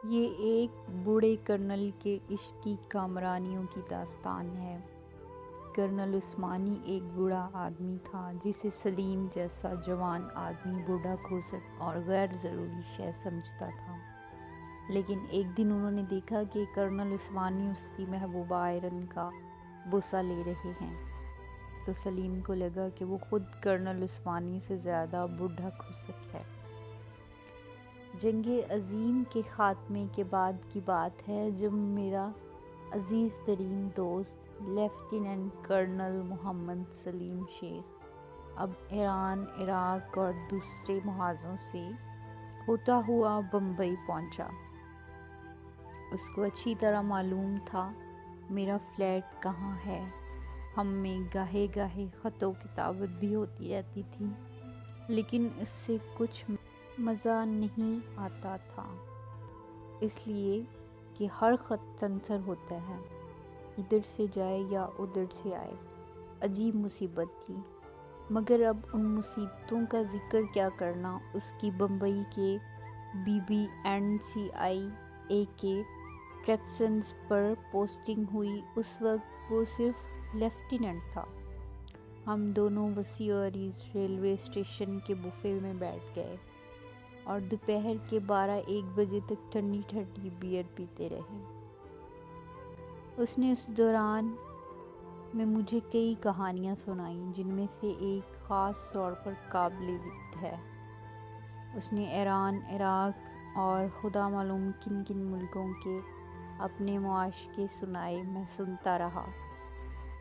یہ ایک بوڑھے کرنل کے عشق کی کامرانیوں کی داستان ہے۔ کرنل عثمانی ایک بوڑھا آدمی تھا جسے سلیم جیسا جوان آدمی بوڑھا کھوسٹ اور غیر ضروری شے سمجھتا تھا۔ لیکن ایک دن انہوں نے دیکھا کہ کرنل عثمانی اس کی محبوبہ آئرن کا بوسہ لے رہے ہیں، تو سلیم کو لگا کہ وہ خود کرنل عثمانی سے زیادہ بوڑھا کھوسٹ ہے۔ جنگ عظیم کے خاتمے کے بعد کی بات ہے، جب میرا عزیز ترین دوست لیفٹیننٹ کرنل محمد سلیم شیخ اب ایران، عراق اور دوسرے محاذوں سے ہوتا ہوا بمبئی پہنچا۔ اس کو اچھی طرح معلوم تھا میرا فلیٹ کہاں ہے۔ ہم میں گاہے گاہے خط و کتابت بھی ہوتی رہتی تھی، لیکن اس سے کچھ مزہ نہیں آتا تھا، اس لیے کہ ہر خط سنسر ہوتا ہے، ادھر سے جائے یا ادھر سے آئے۔ عجیب مصیبت تھی، مگر اب ان مصیبتوں کا ذکر کیا کرنا۔ اس کی بمبئی کے BBNCIA کے ٹریپسنز پر پوسٹنگ ہوئی۔ اس وقت وہ صرف لیفٹیننٹ تھا۔ ہم دونوں وسیع و عریض ریلوے اسٹیشن کے بوفے میں بیٹھ گئے اور دوپہر کے 12-1 بجے تک ٹھنڈی ٹھنڈی بیئر پیتے رہے۔ اس نے اس دوران میں مجھے کئی کہانیاں سنائیں، جن میں سے ایک خاص طور پر قابل ذکر ہے۔ اس نے ایران، عراق اور خدا معلوم کن کن ملکوں کے اپنے معاشقے سنائے۔ میں سنتا رہا۔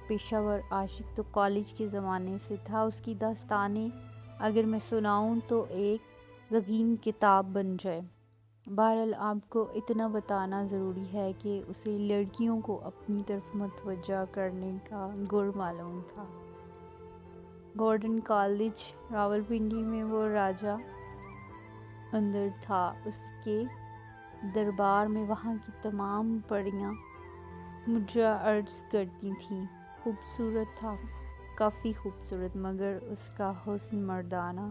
پیشہ ور عاشق تو کالج کے زمانے سے تھا۔ اس کی داستانیں اگر میں سناؤں تو ایک ضخیم کتاب بن جائے۔ بہرحال آپ کو اتنا بتانا ضروری ہے کہ اسے لڑکیوں کو اپنی طرف متوجہ کرنے کا گر معلوم تھا۔ گورڈن کالج راولپنڈی میں وہ راجا اندر تھا۔ اس کے دربار میں وہاں کی تمام پریاں مجھے عرض کرتی تھیں۔ خوبصورت تھا، کافی خوبصورت، مگر اس کا حسن مردانہ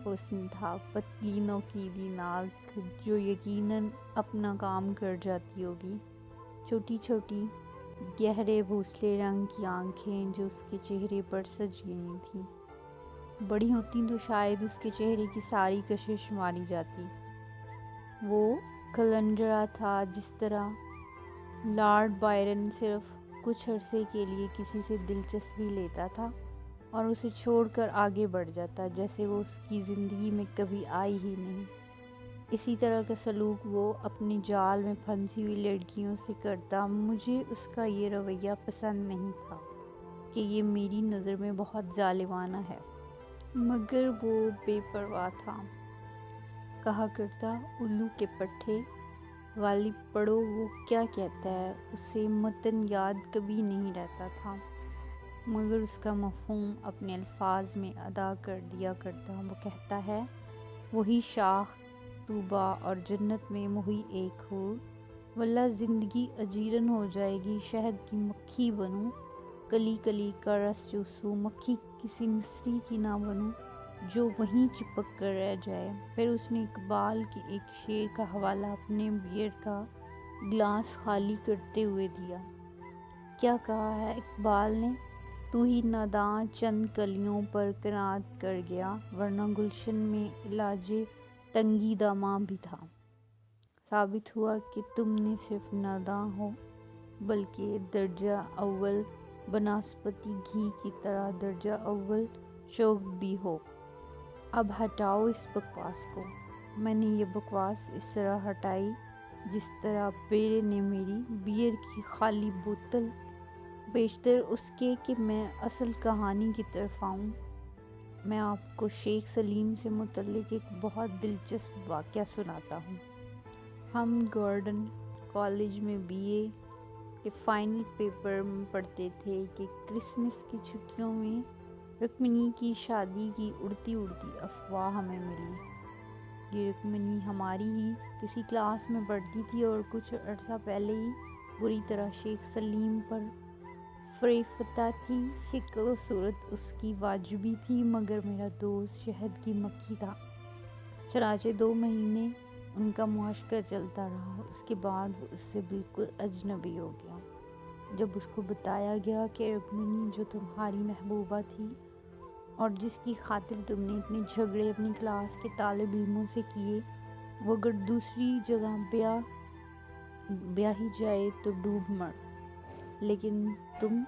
حسن تھا۔ پتلی نوکیلی ناک جو یقیناً اپنا کام کر جاتی ہوگی، چھوٹی چھوٹی گہرے بھوسلے رنگ کی آنکھیں جو اس کے چہرے پر سج گئی تھیں۔ بڑی ہوتیں تو شاید اس کے چہرے کی ساری کشش ماری جاتی۔ وہ کلندرا تھا، جس طرح لارڈ بائرن صرف کچھ عرصے کے لیے کسی سے دلچسپی لیتا تھا اور اسے چھوڑ کر آگے بڑھ جاتا، جیسے وہ اس کی زندگی میں کبھی آئی ہی نہیں۔ اسی طرح کا سلوک وہ اپنے جال میں پھنسی ہوئی لڑکیوں سے کرتا۔ مجھے اس کا یہ رویہ پسند نہیں تھا کہ یہ میری نظر میں بہت ظالمانہ ہے، مگر وہ بے پرواہ تھا۔ کہا کرتا، الو کے پٹھے غالب پڑھو، وہ کیا کہتا ہے۔ اسے متن یاد کبھی نہیں رہتا تھا، مگر اس کا مفہوم اپنے الفاظ میں ادا کر دیا کرتا۔ وہ کہتا ہے، وہی شاخ طوبیٰ اور جنت میں وہی ایک حور، واللہ زندگی اجیرن ہو جائے گی، شہد کی مکھی بنوں، کلی کلی کا رس چوسوں، مکھی کسی مصری کی نہ بنوں جو وہیں چپک کر رہ جائے۔ پھر اس نے اقبال کے ایک شعر کا حوالہ اپنے بیئر کا گلاس خالی کرتے ہوئے دیا۔ کیا کہا ہے اقبال نے؟ تو ہی ناداں چند کلیوں پر قناعت کر گیا، ورنہ گلشن میں علاج تنگی داماں بھی تھا۔ ثابت ہوا کہ تم نہ صرف ناداں ہو بلکہ درجہ اول بناسپتی گھی کی طرح درجہ اول شوخ بھی ہو۔ اب ہٹاؤ اس بکواس کو۔ میں نے یہ بکواس اس طرح ہٹائی جس طرح بیرے نے میری بیئر کی خالی بوتل۔ بیشتر اس کے کہ میں اصل کہانی کی طرف آؤں، میں آپ کو شیخ سلیم سے متعلق ایک بہت دلچسپ واقعہ سناتا ہوں۔ ہم گورڈن کالج میں BA کے فائنل پیپر میں پڑھتے تھے کہ کرسمس کی چھٹیوں میں رکمنی کی شادی کی اڑتی اڑتی افواہ ہمیں ملی۔ یہ رکمنی ہماری ہی کسی کلاس میں پڑھتی تھی اور کچھ عرصہ پہلے ہی بری طرح شیخ سلیم پر فریفتہ تھی۔ شکل و صورت اس کی واجبی تھی، مگر میرا دوست شہد کی مکھی تھا۔ چنانچہ 2 مہینے ان کا معاشقہ چلتا رہا۔ اس کے بعد وہ اس سے بالکل اجنبی ہو گیا۔ جب اس کو بتایا گیا کہ رکمنی جو تمہاری محبوبہ تھی اور جس کی خاطر تم نے اتنے جھگڑے اپنی کلاس کے طالب علموں سے کیے، وہ اگر دوسری جگہ بیاہی جائے تو ڈوب مر، لیکن تم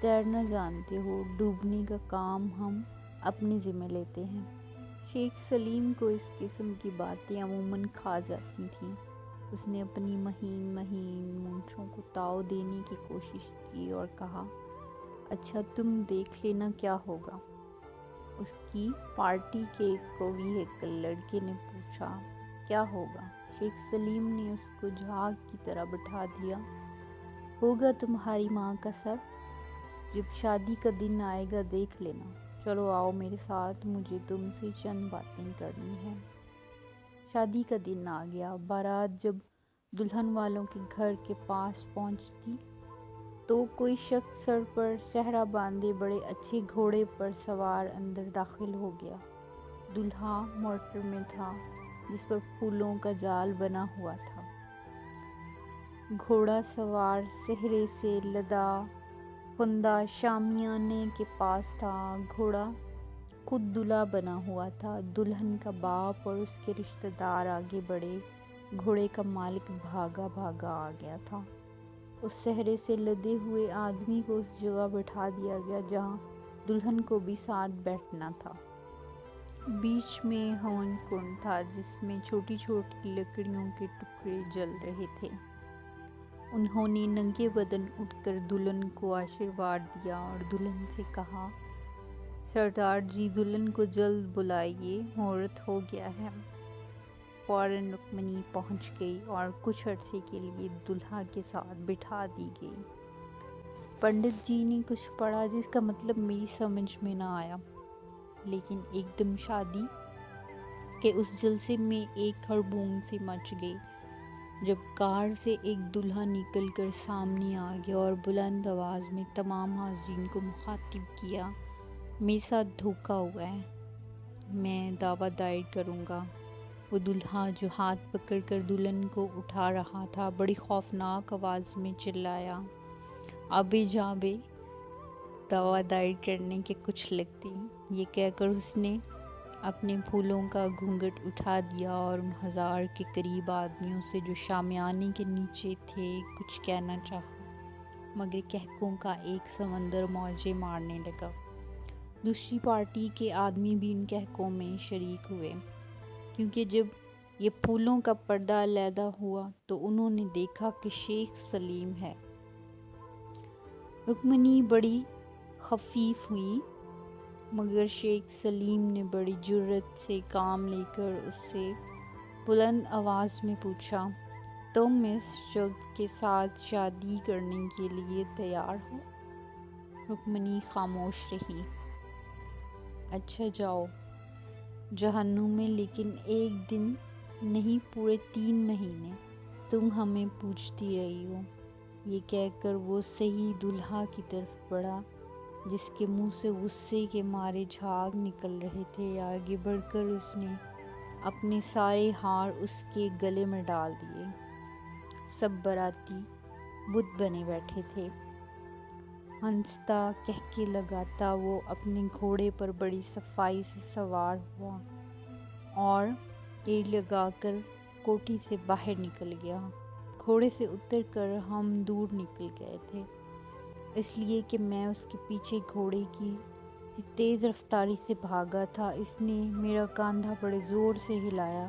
تیرنا جانتے ہو، ڈوبنے کا کام ہم اپنے ذمہ لیتے ہیں۔ شیخ سلیم کو اس قسم کی باتیں عموماً کھا جاتی تھیں۔ اس نے اپنی مہین مونچھوں کو تاؤ دینے کی کوشش کی اور کہا، اچھا تم دیکھ لینا کیا ہوگا۔ اس کی پارٹی کے ایک قوی ہیکل لڑکے نے پوچھا، کیا ہوگا؟ شیخ سلیم نے اس کو جھاگ کی طرح بٹھا دیا، ہوگا تمہاری ماں کا سر۔ جب شادی کا دن آئے گا دیکھ لینا۔ چلو آؤ میرے ساتھ، مجھے تم سے چند باتیں کرنی ہیں۔ شادی کا دن آ گیا۔ بارات جب دلہن والوں کے گھر کے پاس پہنچتی تو کوئی شخص سر پر صحرا باندھے بڑے اچھے گھوڑے پر سوار اندر داخل ہو گیا۔ دولہا موٹر میں تھا جس پر پھولوں کا جال بنا ہوا تھا۔ گھوڑا سوار صحرے سے لدا پھندہ شامیانے کے پاس تھا۔ گھوڑا خود دلہا بنا ہوا تھا۔ دلہن کا باپ اور اس کے رشتہ دار آگے بڑھے۔ گھوڑے کا مالک بھاگا آ گیا تھا۔ اس صحرے سے لدے ہوئے آدمی کو اس جگہ بٹھا دیا گیا جہاں دلہن کو بھی ساتھ بیٹھنا تھا۔ بیچ میں ہون کنڈ تھا جس میں چھوٹی چھوٹی لکڑیوں کے ٹکڑے جل رہے تھے۔ انہوں نے ننگے بدن اٹھ کر دلہن کو آشیرواد دیا اور دلہن سے کہا، سردار جی دلہن کو جلد بلائیے، مہورت ہو گیا ہے۔ فوراً رکمنی پہنچ گئی اور کچھ عرصے کے لیے دولہا کے ساتھ بٹھا دی گئی۔ پنڈت جی نے کچھ پڑھا جس کا مطلب میری سمجھ میں نہ آیا، لیکن ایک دم شادی کے اس جلسے میں ایک ہڑبونگ سی مچ گئی جب کار سے ایک دولہا نکل کر سامنے آ گیا اور بلند آواز میں تمام حاضرین کو مخاطب کیا، میرے ساتھ دھوکا ہوا ہے، میں دعویٰ دائر کروں گا۔ وہ دولہا جو ہاتھ پکڑ کر دلہن کو اٹھا رہا تھا بڑی خوفناک آواز میں چلایا، ابے جابے، دعویٰ دائر کرنے کے کچھ لگتے۔ یہ کہہ کر اس نے اپنے پھولوں کا گھونگھٹ اٹھا دیا اور ان 1000 کے قریب آدمیوں سے جو شامیانے کے نیچے تھے کچھ کہنا چاہا، مگر کہکوں کا ایک سمندر موجیں مارنے لگا۔ دوسری پارٹی کے آدمی بھی ان کہکوں میں شریک ہوئے، کیونکہ جب یہ پھولوں کا پردہ علیحدہ ہوا تو انہوں نے دیکھا کہ شیخ سلیم ہے۔ رکمنی بڑی خفیف ہوئی، مگر شیخ سلیم نے بڑی جرأت سے کام لے کر اس سے بلند آواز میں پوچھا، تم اس شخص کے ساتھ شادی کرنے کے لیے تیار ہو؟ رکمنی خاموش رہی۔ اچھا جاؤ جہنم میں، لیکن ایک دن نہیں پورے 3 مہینے تم ہمیں پوچھتی رہی ہو۔ یہ کہہ کر وہ صحیح دولہا کی طرف بڑھا جس کے منہ سے غصے کے مارے جھاگ نکل رہے تھے۔ آگے بڑھ کر اس نے اپنے سارے ہار اس کے گلے میں ڈال دیے۔ سب باراتی بت بنے بیٹھے تھے۔ ہنستا کہکے لگاتا وہ اپنے گھوڑے پر بڑی صفائی سے سوار ہوا اور ایڑ لگا کر کوٹھی سے باہر نکل گیا۔ گھوڑے سے اتر کر ہم دور نکل گئے تھے، اس لیے کہ میں اس کے پیچھے گھوڑے کی سی تیز رفتاری سے بھاگا تھا۔ اس نے میرا کاندھا بڑے زور سے ہلایا۔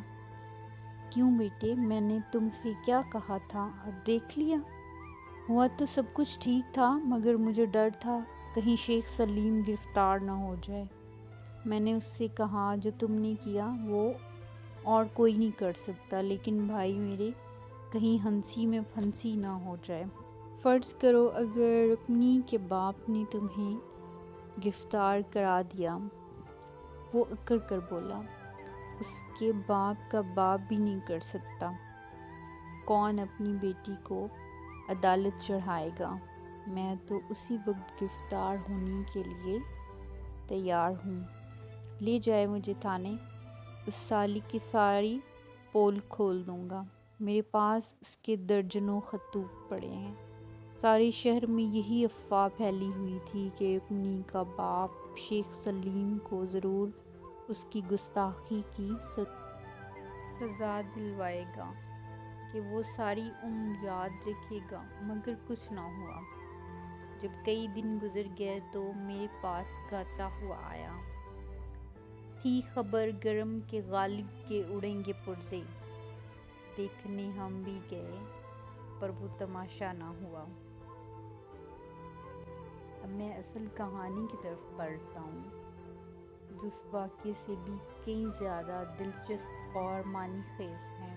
کیوں بیٹے، میں نے تم سے کیا کہا تھا، اب دیکھ لیا؟ ہوا تو سب کچھ ٹھیک تھا، مگر مجھے ڈر تھا کہیں شیخ سلیم گرفتار نہ ہو جائے۔ میں نے اس سے کہا، جو تم نے کیا وہ اور کوئی نہیں کر سکتا، لیکن بھائی میرے، کہیں ہنسی میں پھنسی نہ ہو جائے۔ فرض کرو اگر رکمنی کے باپ نے تمہیں گرفتار کرا دیا۔ وہ اکڑ کر بولا، اس کے باپ کا باپ بھی نہیں کر سکتا۔ کون اپنی بیٹی کو عدالت چڑھائے گا؟ میں تو اسی وقت گرفتار ہونے کے لیے تیار ہوں۔ لے جائے مجھے تھانے۔ اس سالی کی ساری پول کھول دوں گا۔ میرے پاس اس کے درجنوں خطوط پڑے ہیں۔ سارے شہر میں یہی افواہ پھیلی ہوئی تھی کہ رکنی کا باپ شیخ سلیم کو ضرور اس کی گستاخی کی سزا دلوائے گا کہ وہ ساری عمر یاد رکھے گا، مگر کچھ نہ ہوا۔ جب کئی دن گزر گئے تو میرے پاس گاتا ہوا آیا، تھی خبر گرم کہ غالب کے اڑیں گے پرزے۔ دیکھنے ہم بھی گئے پر وہ تماشا نہ ہوا۔ اب میں اصل کہانی کی طرف پلٹتا ہوں، جو اس واقعے سے بھی کئی زیادہ دلچسپ اور معنی خیز ہے۔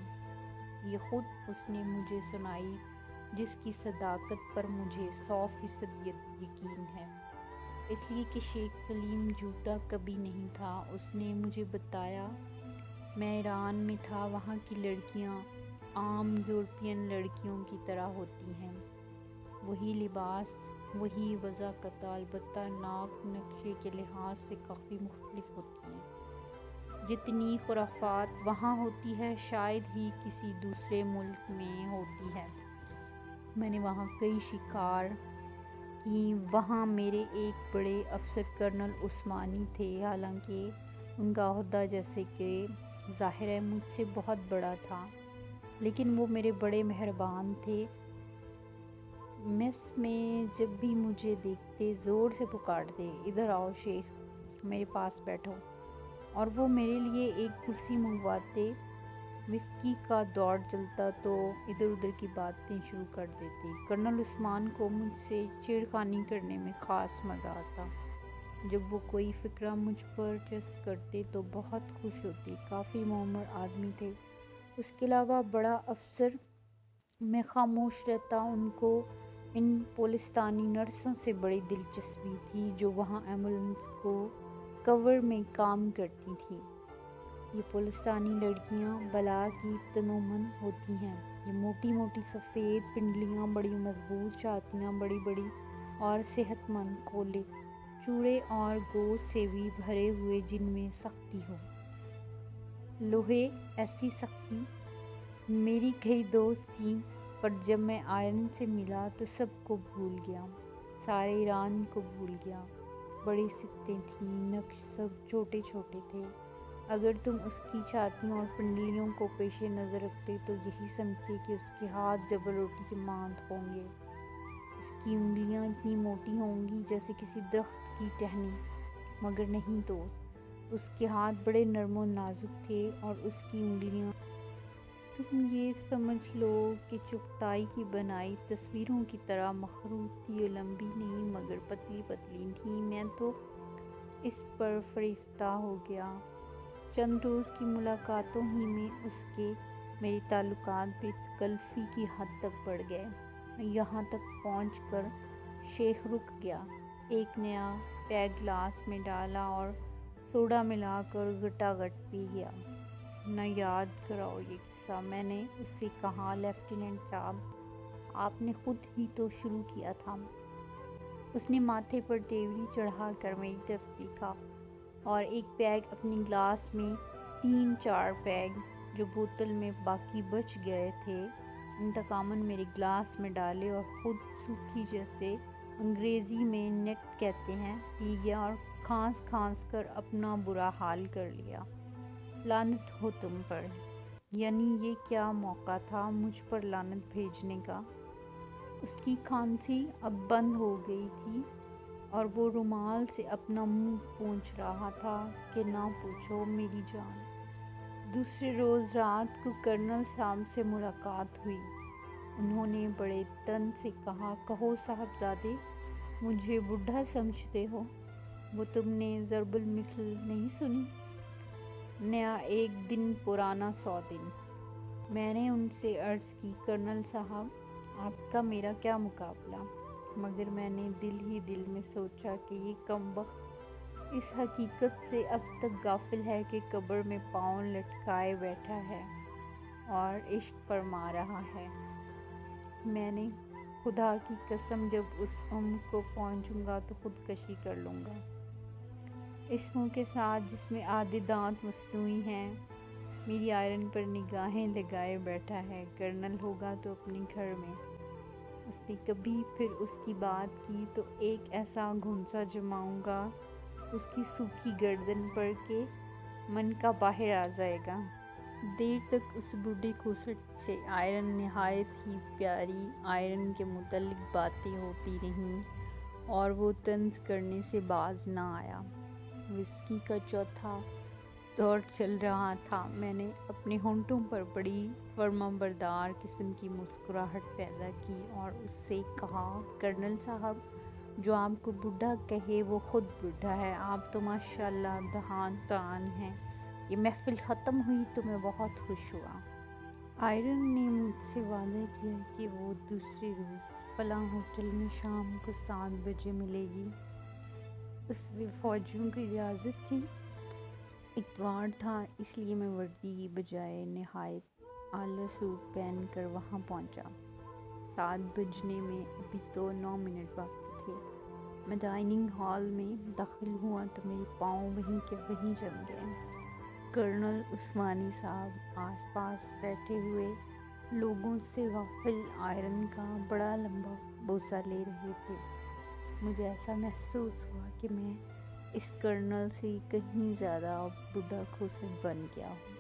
یہ خود اس نے مجھے سنائی جس کی صداقت پر مجھے 100% یقین ہے، اس لیے کہ شیخ سلیم جھوٹا کبھی نہیں تھا۔ اس نے مجھے بتایا، میں ایران میں تھا، وہاں کی لڑکیاں عام یورپین لڑکیوں کی طرح ہوتی ہیں، وہی لباس، وہی وضاقت، البتہ ناک نقشے کے لحاظ سے کافی مختلف ہوتی ہیں۔ جتنی خرافات وہاں ہوتی ہے شاید ہی کسی دوسرے ملک میں ہوتی ہے۔ میں نے وہاں کئی شکار کی۔ وہاں میرے ایک بڑے افسر کرنل عثمانی تھے، حالانکہ ان کا عہدہ جیسے کہ ظاہر ہے مجھ سے بہت بڑا تھا، لیکن وہ میرے بڑے مہربان تھے۔ میس میں جب بھی مجھے دیکھتے زور سے پکارتے، ادھر آؤ شیخ، میرے پاس بیٹھو، اور وہ میرے لیے ایک کرسی منگواتے۔ وسکی کا دور چلتا تو ادھر ادھر کی باتیں شروع کر دیتے۔ کرنل عثمان کو مجھ سے چھیڑخانی کرنے میں خاص مزہ آتا۔ جب وہ کوئی فقرہ مجھ پر چست کرتے تو بہت خوش ہوتے۔ کافی معمر آدمی تھے۔ اس کے علاوہ بڑا افسر، میں خاموش رہتا، ان کو ان پولستانی نرسوں سے بڑی دلچسپی تھی جو وہاں ایمبولینس کو کور میں کام کرتی تھیں۔ یہ پولستانی لڑکیاں بلا کی تنومن ہوتی ہیں۔ یہ موٹی موٹی سفید پنڈلیاں، بڑی مضبوط چھاتیاں، بڑی بڑی اور صحت مند کولے، چوڑے اور گوشت سے بھی بھرے ہوئے جن میں سختی ہو۔ لوہے، ایسی سختی! میری کئی دوست تھیں، پر جب میں آئرن سے ملا تو سب کو بھول گیا، سارے ایران کو بھول گیا۔ بڑی سکتیں تھیں، نقش سب چھوٹے چھوٹے تھے۔ اگر تم اس کی چھاتیوں اور پنڈلیوں کو پیش نظر رکھتے تو یہی سمجھتے کہ اس کے ہاتھ جبل روٹی کے مانند ہوں گے۔ اس کی انگلیاں اتنی موٹی ہوں گی جیسے کسی درخت کی ٹہنی، مگر نہیں تو، اس کے ہاتھ بڑے نرم و نازک تھے، اور اس کی انگلیاں، تم یہ سمجھ لو کہ چغتائی کی بنائی تصویروں کی طرح مخروط تھی، لمبی نہیں مگر پتلی پتلی تھیں۔ میں تو اس پر فریفتہ ہو گیا۔ چند روز کی ملاقاتوں ہی میں اس کے میرے تعلقات بے تکلفی کی حد تک بڑھ گئے، یہاں تک پہنچ کر شیخ رک گیا، ایک نیا پیگ گلاس میں ڈالا اور سوڈا ملا کر گھٹاگھٹ پی گیا۔ نہ یاد کراؤ یہ قصہ، میں نے اس سے کہا، لیفٹیننٹ صاحب، آپ نے خود ہی تو شروع کیا تھا۔ اس نے ماتھے پر تیوری چڑھا کر میری طرف دیکھا اور ایک پیگ اپنے گلاس میں، 3-4 پیگ جو بوتل میں باقی بچ گئے تھے انتقاماً میرے گلاس میں ڈالے اور خود سوکھی جیسے انگریزی میں نٹ کہتے ہیں پی گیا اور کھانس کھانس کر اپنا برا حال کر لیا۔ لعنت ہو تم پر! یعنی یہ کیا موقع تھا مجھ پر لعنت بھیجنے کا؟ اس کی کھانسی اب بند ہو گئی تھی اور وہ رومال سے اپنا منہ پونچھ رہا تھا کہ نہ پوچھو میری جان۔ دوسرے روز رات کو کرنل صاحب سے ملاقات ہوئی۔ انہوں نے بڑے تن سے کہا، کہو صاحبزادے، مجھے بوڑھا سمجھتے ہو؟ وہ تم نے ضرب المثل نہیں سنی؟ نیا ایک دن پرانا 100 دن۔ میں نے ان سے عرض کی، کرنل صاحب، آپ کا میرا کیا مقابلہ؟ مگر میں نے دل ہی دل میں سوچا کہ یہ کمبخت اس حقیقت سے اب تک غافل ہے کہ قبر میں پاؤں لٹکائے بیٹھا ہے اور عشق فرما رہا ہے۔ میں نے، خدا کی قسم، جب اس عمر کو پہنچوں گا تو خودکشی کر لوں گا، اس منہ کے ساتھ جس میں آدھے دانت مصنوعی ہیں۔ میری آئرن پر نگاہیں لگائے بیٹھا ہے، کرنل ہوگا تو اپنے گھر میں۔ اس نے کبھی پھر اس کی بات کی تو ایک ایسا گھونسا جماؤں گا اس کی سوکھی گردن پر کہ من کا باہر آ جائے گا۔ دیر تک اس بوڑھے کھوسٹ سے آئرن نہایت ہی پیاری آئرن کے متعلق باتیں ہوتی رہیں اور وہ طنز کرنے سے باز نہ آیا۔ وسکی کا چوتھا دور چل رہا تھا۔ میں نے اپنے ہونٹوں پر بڑی فرمانبردار قسم کی مسکراہٹ پیدا کی اور اس سے کہا، کرنل صاحب، جو آپ کو بوڑھا کہے وہ خود بوڑھا ہے۔ آپ تو ماشاءاللہ دہان تان ہیں۔ یہ محفل ختم ہوئی تو میں بہت خوش ہوا۔ آئرن نے مجھ سے وعدہ کیا کہ وہ دوسرے روز فلاں ہوٹل میں شام کو 7 بجے ملے گی۔ اس میں فوجیوں کی اجازت تھی۔ اتوار تھا، اس لیے میں وردی کی بجائے نہایت اعلیٰ سوٹ پہن کر وہاں پہنچا۔ 7 بجنے میں ابھی تو 9 منٹ باقی تھے۔ میں ڈائننگ ہال میں داخل ہوا تو میرے پاؤں وہیں کے وہیں جم گئے۔ کرنل عثمانی صاحب آس پاس بیٹھے ہوئے لوگوں سے غافل آئرن کا بڑا لمبا بوسہ لے رہے تھے۔ مجھے ایسا محسوس ہوا کہ میں اس کرنل سے کہیں زیادہ بوڑھا کھوسٹ بن گیا ہوں۔